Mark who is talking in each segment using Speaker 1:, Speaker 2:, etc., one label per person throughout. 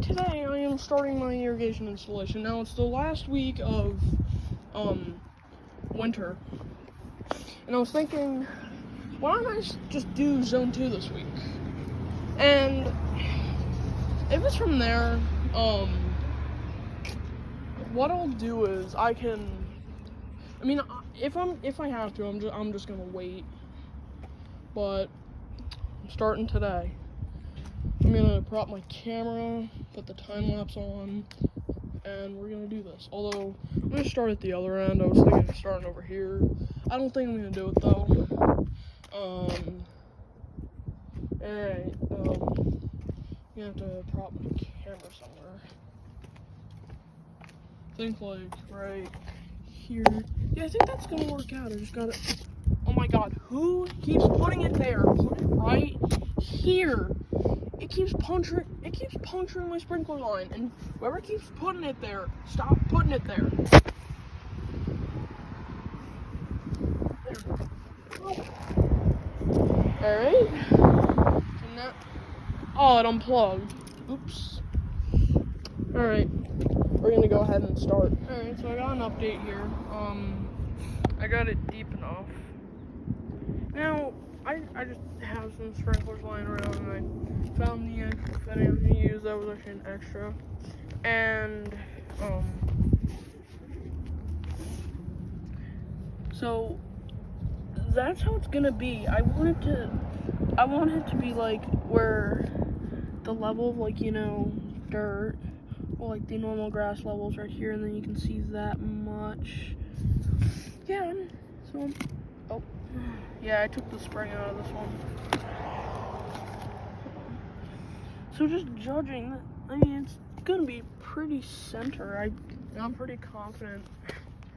Speaker 1: today I am starting my irrigation installation. Now it's the last week of winter, and I was thinking, why don't I just do zone 2 this week? And if it's from there, what I'll do is if I have to, I'm just gonna wait. But I'm starting today. I'm gonna prop my camera, put the time lapse on, and we're gonna do this. Although I'm gonna start at the other end. I was thinking of starting over here. I don't think I'm gonna do it though. Alright, I'm gonna have to prop my camera somewhere. I think like right here. Yeah, I think that's gonna work out. I just gotta. Oh my god, who keeps putting it there? Put it right here. It keeps puncturing my sprinkler line, and whoever keeps putting it there, stop putting it there. Alright. So now, oh, it unplugged. Oops. Alright. We're gonna go ahead and start. Alright, so I got an update here. I got it deep enough. Now, I just have some sprinklers lying around, and I found the actual fitting I'm gonna use. That was actually an extra. And, so that's how it's gonna be. I want it to be like where the level of, like, dirt, well, like the normal grass levels right here, and then you can see that much. Yeah, yeah, I took the spring out of this one. So just judging, I mean, it's gonna be pretty center. I'm pretty confident,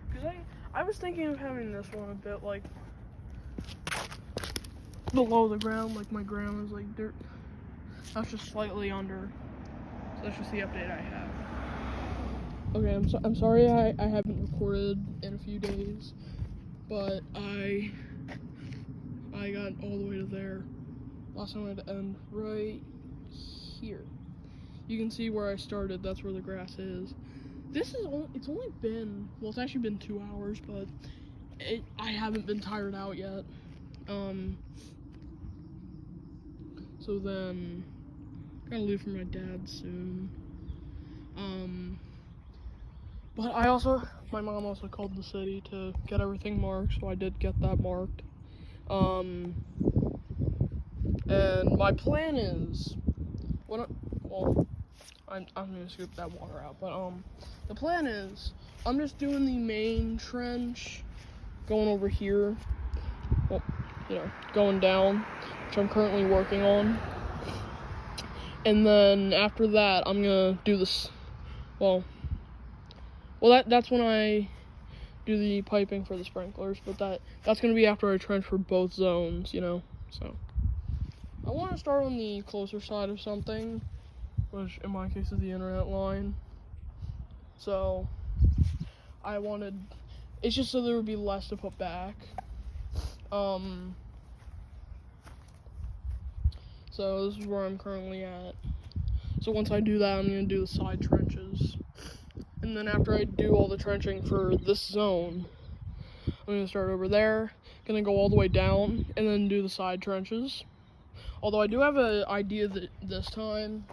Speaker 1: because I was thinking of having this one a bit like below the ground, like my ground is like dirt. That's just slightly under. So that's just the update I have. Okay, I'm sorry I haven't recorded in a few days, but I got all the way to there. Last time I had to end right here. You can see where I started. That's where the grass is. It's only been, well, it's actually been 2 hours, but I haven't been tired out yet. So then I'm gonna leave for my dad soon. But my mom also called the city to get everything marked, so I did get that marked. And my plan is, I'm gonna scoop that water out, but the plan is, I'm just doing the main trench, going over here, well, going down, which I'm currently working on. And then after that, I'm gonna do this, that's when I do the piping for the sprinklers, but that's gonna be after I trench for both zones, so. I want to start on the closer side of something, which in my case is the internet line. So, it's just so there would be less to put back. So this is where I'm currently at. So once I do that, I'm going to do the side trenches. And then after I do all the trenching for this zone, I'm going to start over there, going to go all the way down, and then do the side trenches. Although I do have an idea that this time,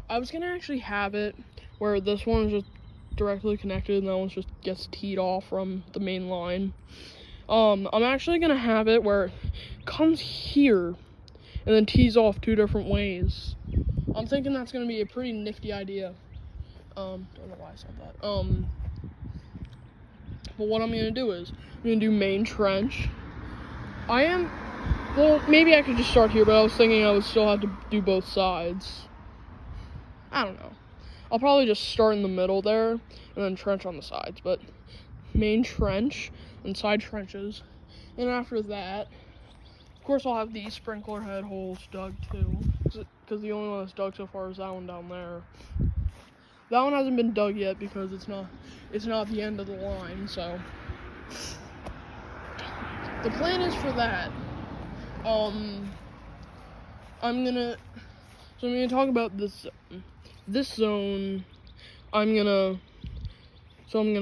Speaker 1: I was going to actually have it where this one is just directly connected and that one just gets teed off from the main line. I'm actually going to have it where it comes here and then tees off 2 different ways. I'm thinking that's going to be a pretty nifty idea. Don't know why I said that. But what I'm going to do is, I'm going to do main trench. Well, maybe I could just start here, but I was thinking I would still have to do both sides. I don't know. I'll probably just start in the middle there, and then trench on the sides, but main trench and side trenches. And after that, of course, I'll have these sprinkler head holes dug too, because the only one that's dug so far is that one down there. That one hasn't been dug yet because it's not the end of the line, so. The plan is for that. I'm gonna talk about this this zone, I'm gonna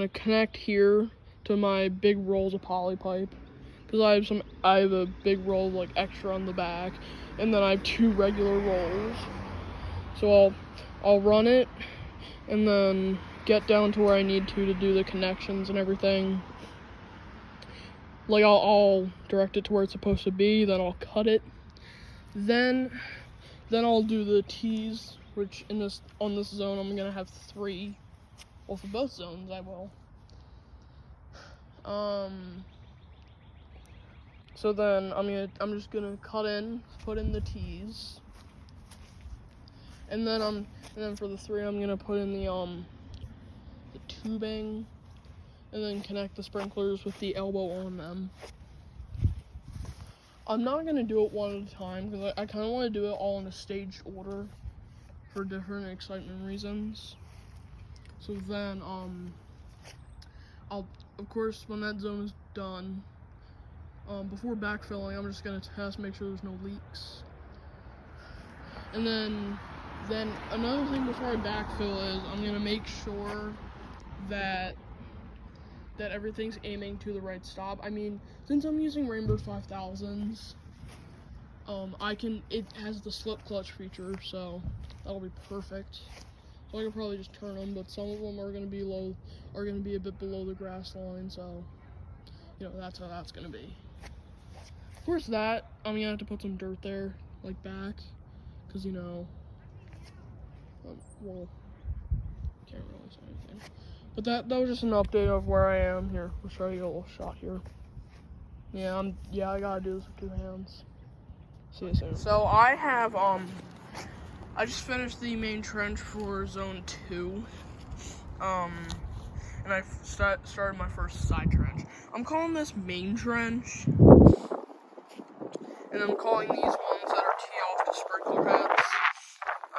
Speaker 1: connect here to my big rolls of poly pipe, because I have a big roll like extra on the back, and then I have 2 regular rolls. So I'll run it, and then get down to where I need to do the connections and everything. Like I'll direct it to where it's supposed to be, then I'll cut it. Then I'll do the tees, which on this zone I'm gonna have 3. Well, for both zones I will. So then I'm just gonna put in the tees, and then for the 3 I'm gonna put in the tubing, and then connect the sprinklers with the elbow on them. I'm not gonna do it one at a time because I kind of want to do it all in a staged order for different excitement reasons. So then I'll, of course, when that zone is done, before backfilling, I'm just gonna test, make sure there's no leaks. And then another thing before I backfill is I'm gonna make sure that everything's aiming to the right stop. I mean, since I'm using Rainbow 5000s, it has the slip clutch feature, so that'll be perfect. So I can probably just turn them, but some of them are gonna be a bit below the grass line, so that's how that's gonna be. Of course, I'm gonna have to put some dirt there, like back, because well, can't really say anything. But that was just an update of where I am here. We'll show you a little shot here. Yeah, I gotta do this with 2 hands. See you soon. So I have I just finished the main trench for zone 2. And I started my first side trench. I'm calling this main trench, and I'm calling these ones that are tee off to sprinkler heads,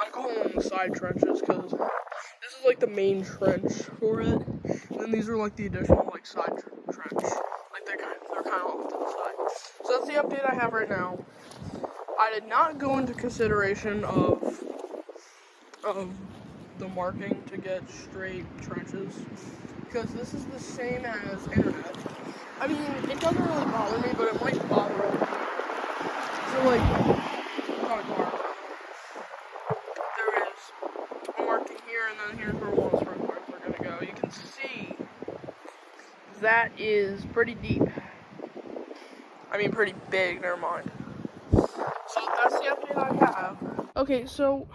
Speaker 1: I'm calling them the side trenches because this is like the main trench for it. And then these are like the additional like side trench. Like they're kind of off to the side. So that's the update I have right now. I did not go into consideration of the marking to get straight trenches, because this is the same as internet. I mean, it doesn't really bother me, but it might bother me. So like, there is a marking here, and then here's where one sprinklers are gonna go. You can see that is pretty deep. I mean, pretty big, never mind. So that's the update I have. Okay, so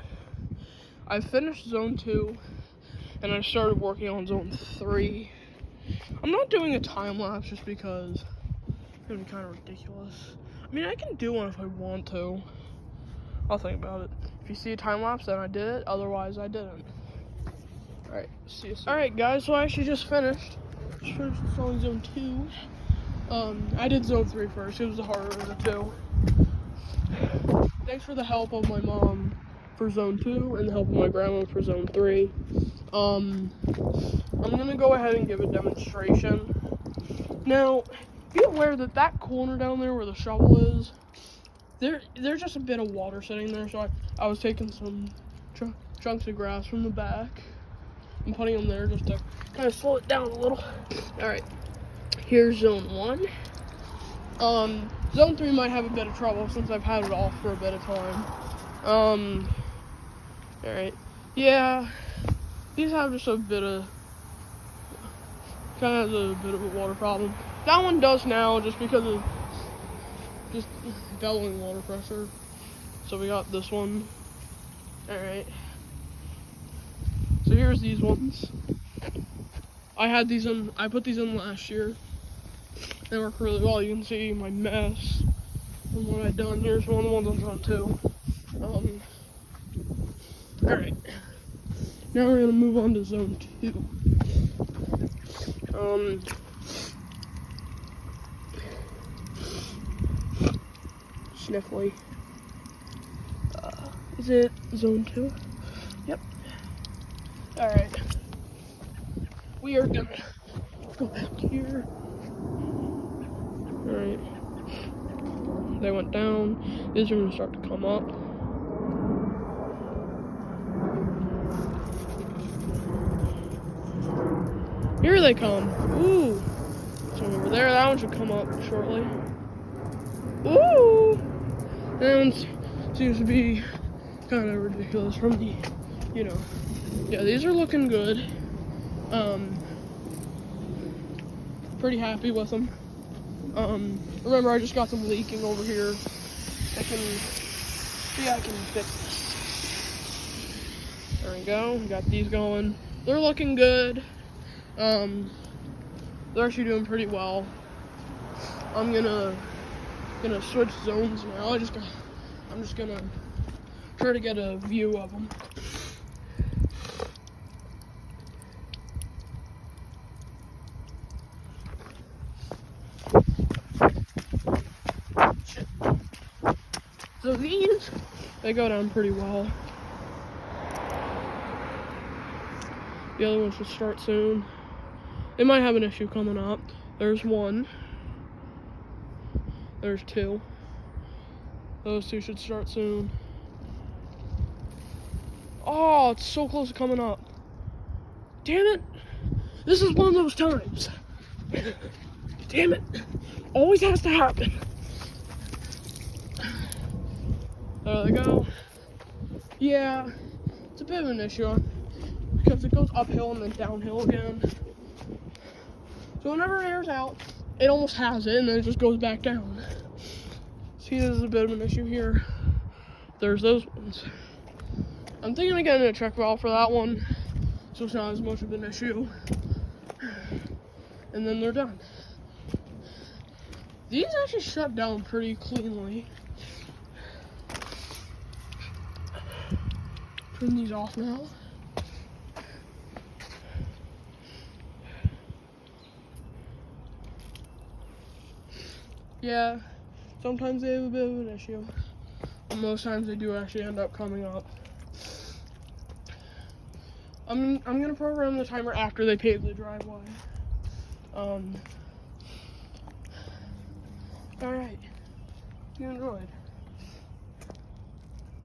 Speaker 1: I finished zone 2, and I started working on zone 3. I'm not doing a time lapse just because it's gonna be kind of ridiculous. I mean, I can do one if I want to. I'll think about it. If you see a time lapse, then I did it. Otherwise, I didn't. Alright, see you soon. Alright, guys, so I actually just finished installing zone 2. I did zone 3 first. It was the harder of the 2. Thanks for the help of my mom for zone 2 and the help of my grandma for zone 3. I'm gonna go ahead and give a demonstration. Now, be aware that corner down there where the shovel is, there's just a bit of water sitting there, so I was taking some chunks of grass from the back and putting them there just to kind of slow it down a little. Alright, here's zone 1. Zone 3 might have a bit of trouble since I've had it off for a bit of time. Alright. Yeah, these have just a bit of, kind of has a bit of a water problem. That one does now just because of just bellowing water pressure. So we got this one. Alright. So here's these ones. I put these in last year. They work really well. You can see my mess and what I've done. Here's one of the ones on zone 2. Alright. Now we're gonna move on to zone 2. Sniffly. Is it zone 2? Yep. Alright. We are gonna go back here. Alright. They went down. These are gonna start to come up. Here they come. Ooh. So over there, that one should come up shortly. Ooh. And seems to be kind of ridiculous from the, yeah, these are looking good. Pretty happy with them. Remember, I just got them leaking over here. I can fix this. There we go. Got these going. They're looking good. They're actually doing pretty well. I'm gonna switch zones now. I'm just gonna try to get a view of them. So these, they go down pretty well. The other one should start soon. They might have an issue coming up. There's one. There's two. Those two should start soon. Oh, it's so close to coming up. Damn it. This is one of those times. Damn it. Always has to happen. There they go. Yeah, it's a bit of an issue because it goes uphill and then downhill again. So whenever it airs out, it almost has it and then it just goes back down. See, there's a bit of an issue here. There's those ones. I'm thinking of getting a check valve for that one, so it's not as much of an issue. And then they're done. These actually shut down pretty cleanly. Turn these off now. Yeah, sometimes they have a bit of an issue. But most times they do actually end up coming up. I'm gonna program the timer after they pave the driveway. Alright. You enjoyed.